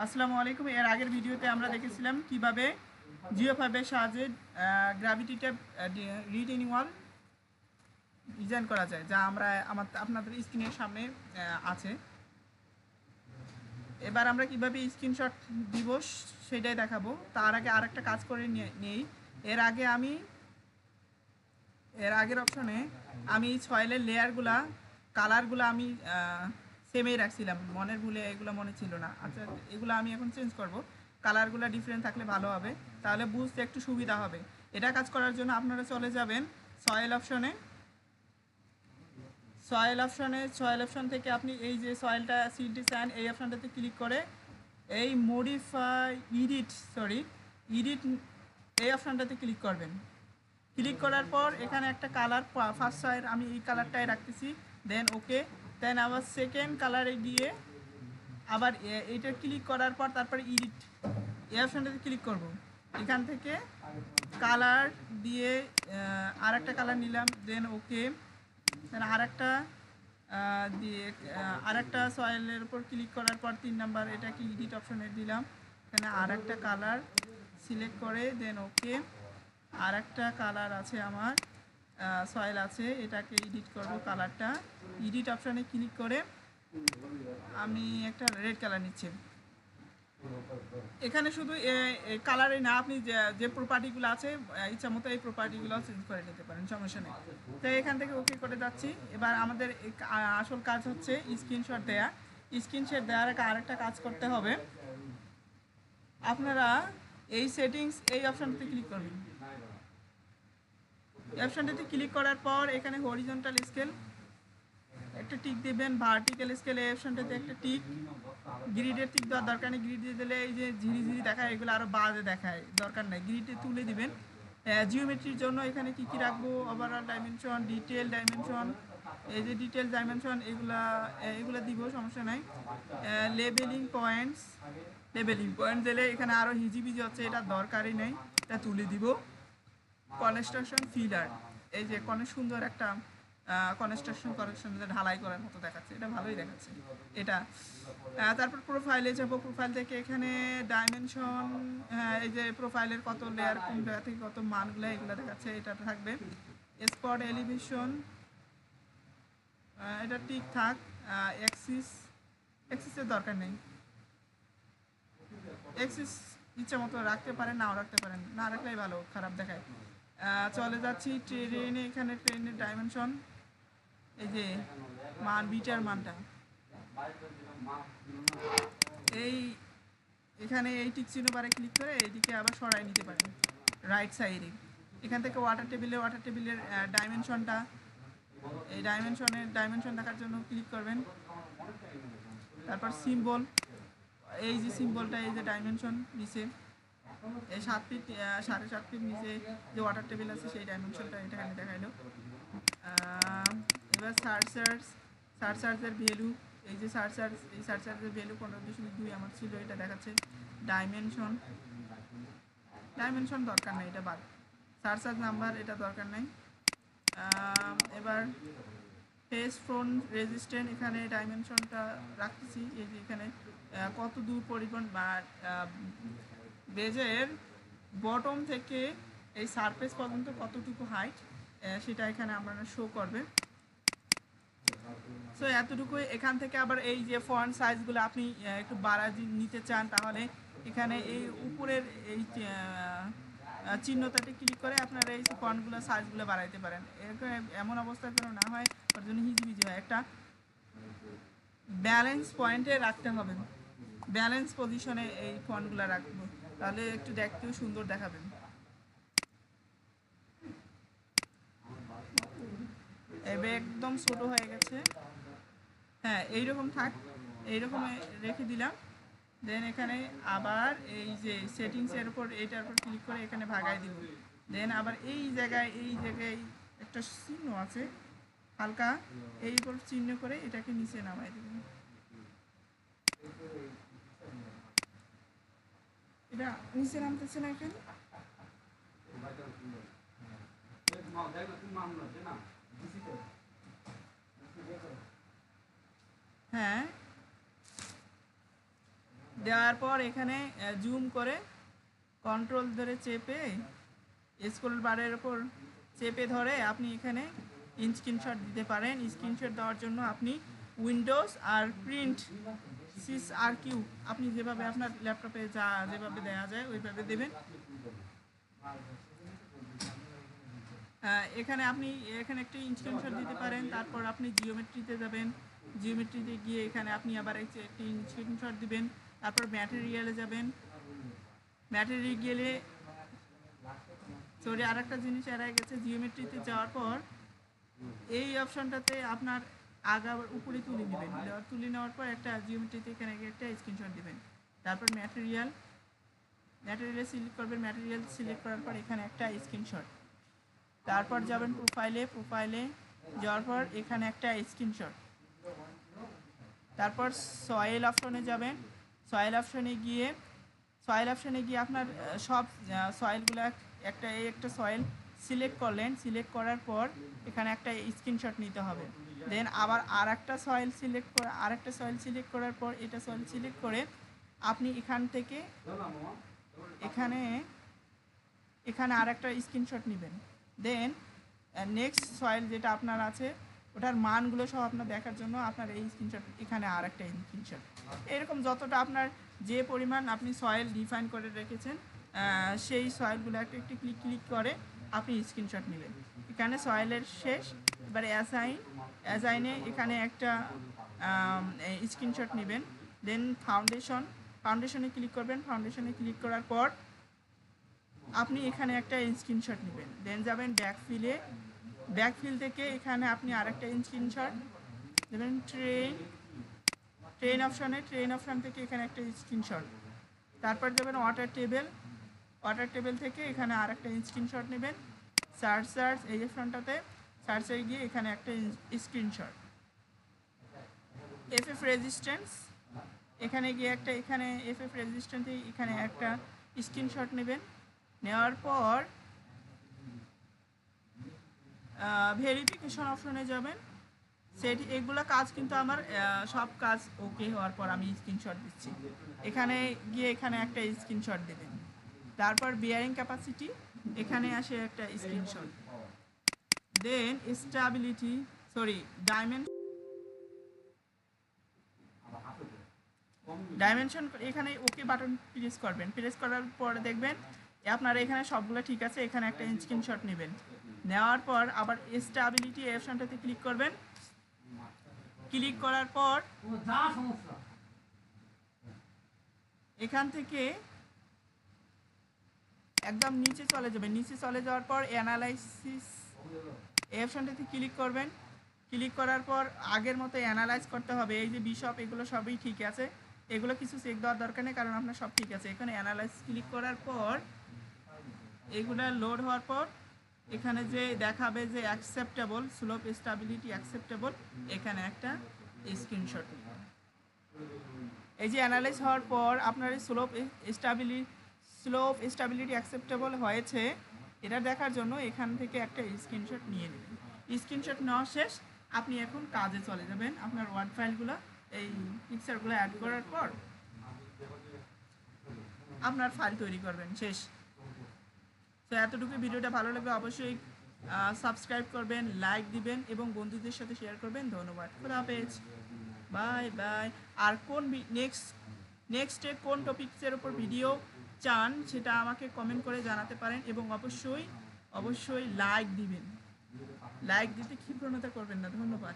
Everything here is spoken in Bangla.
আসসালামু আলাইকুম। এর আগের ভিডিওতে আমরা দেখেছিলাম কিভাবে জিও ফাইভের সাহায্যে গ্র্যাভিটি ট্যাব রিটেনিং ওয়াল ডিজাইন করা যায়, যা আমরা আপনাদের স্ক্রিনের সামনে আছে। এবার আমরা কিভাবে স্ক্রিনশট দিব সেটাই দেখাবো। তার আগে আরেকটা কাজ করে নেই। এর আগের অপশনে আমি সয়েলের লেয়ারগুলা কালারগুলো আমি সেমই রাখছিলাম, মনের ভুলে এগুলো মনে ছিল না। আচ্ছা, এগুলো আমি এখন চেঞ্জ করব। কালারগুলো ডিফারেন্ট থাকলে ভালো হবে, তাহলে বুঝতে একটু সুবিধা হবে। এটা কাজ করার জন্য আপনারা চলে যাবেন সয়েল অপশনে। সয়েল অপশন থেকে আপনি এই যে সয়েলটা সিড ডিজাইন এই অপশনটাতে ক্লিক করে এই ইডিট এই অপশনটাতে ক্লিক করবেন। ক্লিক করার পর এখানে একটা কালার ফার্স্ট সয়েল আমি এই কালারটাই রাখতেছি, দেন ওকে। দেন আবার সেকেন্ড কালারে গিয়ে আবার এইটা ক্লিক করার পর তারপরে এই অপশনটাতে ক্লিক করব। এখান থেকে কালার দিয়ে আর একটা কালার নিলাম, দেন ওকে। দেন আর একটা সয়েলের উপর ক্লিক করার পর 3 নাম্বার এটাকে এডিট অপশনে দিলাম। এখানে আর একটা কালার সিলেক্ট করে দেন ওকে। আর একটা কালার আছে আমার সয়েল আছে, এটাকে এডিট করব। কালারটা এডিট অপশনে ক্লিক করে আমি একটা রেড কালার নিচ্ছি। এখানে শুধু কালারে না, আপনি যে প্রপার্টিগুলো আছে ইচ্ছা মতো এই প্রপার্টিগুলো চেঞ্জ করে নিতে পারেন, সমস্যা নেই। তো এখান থেকে ওকে করে যাচ্ছি। এবার আমাদের আসল কাজ হচ্ছে স্ক্রিনশট দেয়া। স্ক্রিনশট দেওয়ার আরেকটা কাজ করতে হবে। আপনারা এই সেটিংস এই অপশনটাতে ক্লিক করবেন। এই অপশনটাতে ক্লিক করার পর এখানে হরিজন্টাল স্কেল একটা টিক দেবেন, ভার্টিক্যাল স্কেল এই অপশনটাতে একটা টিক। গ্রিডের টিক দেওয়ার দরকার নেই, গ্রিড দিয়ে দিলে এই যে ঝিরিঝিরি দেখায় এগুলো আরও বাজে দেখায়, দরকার নেই। গ্রিডে তুলে দিবেন। জিওমেট্রির জন্য এখানে কী রাখবো, ওভারঅল ডাইমেনশন, ডিটেল ডাইমেনশন, এই যে ডিটেল ডাইমেনশন এগুলা দিব, সমস্যা নাই। লেবেলিং পয়েন্টস দিলে এখানে আরও হিজিবিজি হচ্ছে, এটা দরকারই নেই, এটা তুলে দিব। কনস্ট্রাকশন ফিলার, এই যে সুন্দর একটা কনস্ট্রাকশন ঢালাই করার মতো দেখাচ্ছে, এটা ভালোই দেখাচ্ছে এটা। তারপর প্রোফাইলে যাব। প্রোফাইল থেকে এখানে ডাইমেনশন, এই যে প্রোফাইলের কত লেয়ার, কোন জায়গা থেকে কত মানগুলো এগুলো দেখাচ্ছে, এটা থাকবে। স্পট এলিভেশন এটা ঠিক থাক। এক্সিসের দরকার নেই, এক্সিস ইচ্ছা মতো রাখতে পারেন, নাও রাখতে পারেন, না রাখলেই ভালো, খারাপ দেখায়। চলে যাচ্ছি ট্রেনে। এখানে ট্রেনের ডাইমেনশন, এই যে বিটার মানটা এখানে এই টিক চিহ্ন বারে ক্লিক করে এইদিকে আবার সরাই নিতে পারেন রাইট সাইডে। এখান থেকে ওয়াটার টেবিলের ডাইমেনশনটা, এই ডাইমেনশন দেখার জন্য ক্লিক করবেন। তারপর সিম্বল, এই যে সিম্বলটা, এই যে ডাইমেনশন নিচে এই 7 ফিট 7.5 ফিট নিচে যে ওয়াটার টেবিল আছে সেই ডাইমেনশনটা এখানে দেখাইলো। এবার সার্চের ভ্যালু, এই যে সার্চের ভ্যালু 15.2 আমার ছিল, এটা দেখাচ্ছে। ডাইমেনশন দরকার নেই, এটা বাদ। সার্চ নাম্বার এটা দরকার নেই। এবার ফেস ফ্রন্ট রেজিস্ট্যান্ট, এখানে ডাইমেনশনটা রাখতেছি, এই যে এখানে কত দূর পরিমাণ বা বেজের বটম থেকে এই সারফেস পর্যন্ত কতটুকু হাইট সেটা এখানে আপনারা শো করবে। সো এতটুকু। এখান থেকে আবার এই যে ফন্ট সাইজগুলো আপনি একটু বাড়া নিতে চান, তাহলে এখানে এই উপরের এই চিহ্নটাতে ক্লিক করে আপনারা এই ফন্টগুলো সাইজগুলো বাড়াইতে পারেন। এমন অবস্থায় যেন না হয় ওর জন্য হিজিবিজি হয়। একটা ব্যালেন্স পয়েন্টে রাখতে হবে, ব্যালেন্স পজিশনে এই ফন্টগুলো রাখবো, তাহলে একটু দেখতেও সুন্দর দেখাবেন। এবার একদম ছোট হয়ে গেছে, হ্যাঁ এইরকম থাক, এইরকম রেখে দিলাম। দেন এখানে আবার এই যে সেটিংসের উপর এইটার উপর ক্লিক করে এখানে ভাগাই দিব। দেন আবার এই জায়গায় একটা চিহ্ন আছে হালকা, এই উপর চিহ্ন করে এটাকে নিচে নামাই দেবেন। এটা নিচে নামতেছে না এখানে, হ্যাঁ দেওয়ার পর এখানে জুম করে কন্ট্রোল ধরে চেপে স্ক্রল বারের ওপর চেপে ধরে আপনি এখানে স্ক্রিনশট দিতে পারেন। স্ক্রিনশট দেওয়ার জন্য আপনি উইন্ডোজ আর প্রিন্ট সিস আর কিউ আপনি যেভাবে আপনার ল্যাপটপে যেভাবে দেওয়া যায় ওইভাবে দেবেন। এখানে আপনি এখানে একটা স্ক্রিনশট দিতে পারেন। তারপর আপনি জিওমেট্রিতে যাবেন, জিওমেট্রিতে গিয়ে এখানে আপনি আবার একটি স্ক্রিনশট দিবেন। তারপর ম্যাটেরিয়ালে যাবেন, ম্যাটেরিয়ালে আর একটা জিনিস এড়াই গেছে, জিওমেট্রিতে যাওয়ার পর এই অপশনটাতে আপনার আগার উপরে তুলে নেবেন, তুলে নেওয়ার পর একটা জিওমেট্রিতে এখানে একটা স্ক্রিনশট দিবেন। তারপর ম্যাটেরিয়ালে সিলেক্ট করবেন, ম্যাটেরিয়াল সিলেক্ট করার পর এখানে একটা স্ক্রিনশট। তারপর যাবেন প্রোফাইলে যাওয়ার পর এখানে একটা স্ক্রিনশট। তারপর সয়েল অপশনে যাবেন, সয়েল অপশনে গিয়ে আপনার সব সয়েলগুলো একটা সয়েল সিলেক্ট করলেন। সিলেক্ট করার পর এখানে একটা স্ক্রিনশট নিতে হবে। দেন আবার আরেকটা সয়েল সিলেক্ট করার পর এটা সয়েল সিলেক্ট করে আপনি এখান থেকে এখানে আরেকটা স্ক্রিনশট নেবেন। দেন নেক্সট সয়েল যেটা আপনার আছে ওটার মানগুলো সব আপনার দেখার জন্য আপনার এই স্ক্রিনশট, এখানে আরেকটা স্ক্রিনশট। এরকম যতটা আপনার যে পরিমাণ আপনি সয়েল ডিফাইন করে রেখেছেন সেই সয়েলগুলো একটি ক্লিক করে আপনি স্ক্রিনশট নেবেন। এখানে সয়েলের শেষ। এবার অ্যাসাইনে এখানে একটা স্ক্রিনশট নেবেন। দেন ফাউন্ডেশনে ক্লিক করবেন। ফাউন্ডেশনে ক্লিক করার পর আপনি এখানে একটা স্ক্রিনশট নেবেন। দেন যাবেন ব্যাকফিল থেকে এখানে আপনি আরেকটা স্ক্রিনশট দেবেন। ট্রেন অপশন থেকে এখানে একটা স্ক্রিনশট। তারপর যাবেন ওয়াটার টেবিল থেকে এখানে আরেকটা স্ক্রিনশট নেবেন। সার্চ এই অপশনটাতে সার্চে গিয়ে এখানে একটা স্ক্রিনশট। এফএফ রেজিস্ট্যান্স এখানে গিয়ে এখানে একটা স্ক্রিনশট নেবেন। নেওয়ার পর ভেরিফিকেশন অপশনে যাবেন। এগুলো কাজ কিন্তু আমার সব কাজ ওকে হওয়ার পর আমি স্ক্রিনশট দিচ্ছি। এখানে গিয়ে এখানে একটা স্ক্রিনশট দেবেন। তারপর বিয়ারিং ক্যাপাসিটি এখানে আসে একটা স্ক্রিনশট। দেন ডাইমেনশন এখানে ওকে বাটন প্রেস করবেন। প্রেস করার পর দেখবেন আপনার এখানে সবগুলো ঠিক আছে। এখানে একটা স্ক্রিনশট নেবেন। নেওয়ার পর আবার স্টেবিলিটি অপশনটাতে ক্লিক করবেন। ক্লিক করার পর এখান থেকে একদম নিচে চলে যাবেন। নিচে চলে যাওয়ার পর অ্যানালাইসিস এই অপশনটাতে ক্লিক করবেন। ক্লিক করার পর আগের মতো অ্যানালাইজ করতে হবে। এই যে বিশপ এগুলো সবই ঠিক আছে, এগুলো কিছু চেক দেওয়ার দরকার নেই কারণ আপনার সব ঠিক আছে। এখানে অ্যানালাইজ ক্লিক করার পর এগুলো লোড হওয়ার পর এখানে যে দেখাবে যে অ্যাকসেপ্টেবল স্লোপ স্টেবিলিটি অ্যাকসেপ্টেবল, এখানে একটা স্ক্রিনশট নেবেন। এই যে অ্যানালাইজ হওয়ার পর আপনার স্লোপ স্টেবিলিটি অ্যাকসেপ্টেবল হয়েছে এটা দেখার জন্য এখান থেকে একটা স্ক্রিনশট নিয়ে নেবেন। স্ক্রিনশট নেওয়া শেষ। আপনি এখন কাজে চলে যাবেন। আপনার ওয়ার্ড ফাইলগুলো এই পিকচারগুলো অ্যাড করার পর আপনার ফাইল তৈরি করবেন, শেষ। তো এতটুকু। ভিডিওটা ভালো লাগলে অবশ্যই সাবস্ক্রাইব করবেন, লাইক দিবেন এবং বন্ধুদের সাথে শেয়ার করবেন। ধন্যবাদ। খোদা হাফেজ, বাই বাই। আর নেক্সটে কোন টপিকসের উপর ভিডিও চান সেটা আমাকে কমেন্ট করে জানাতে পারেন এবং অবশ্যই লাইক দিবেন। লাইক দিতে ক্ষিপ্রণতা করবেন না। ধন্যবাদ।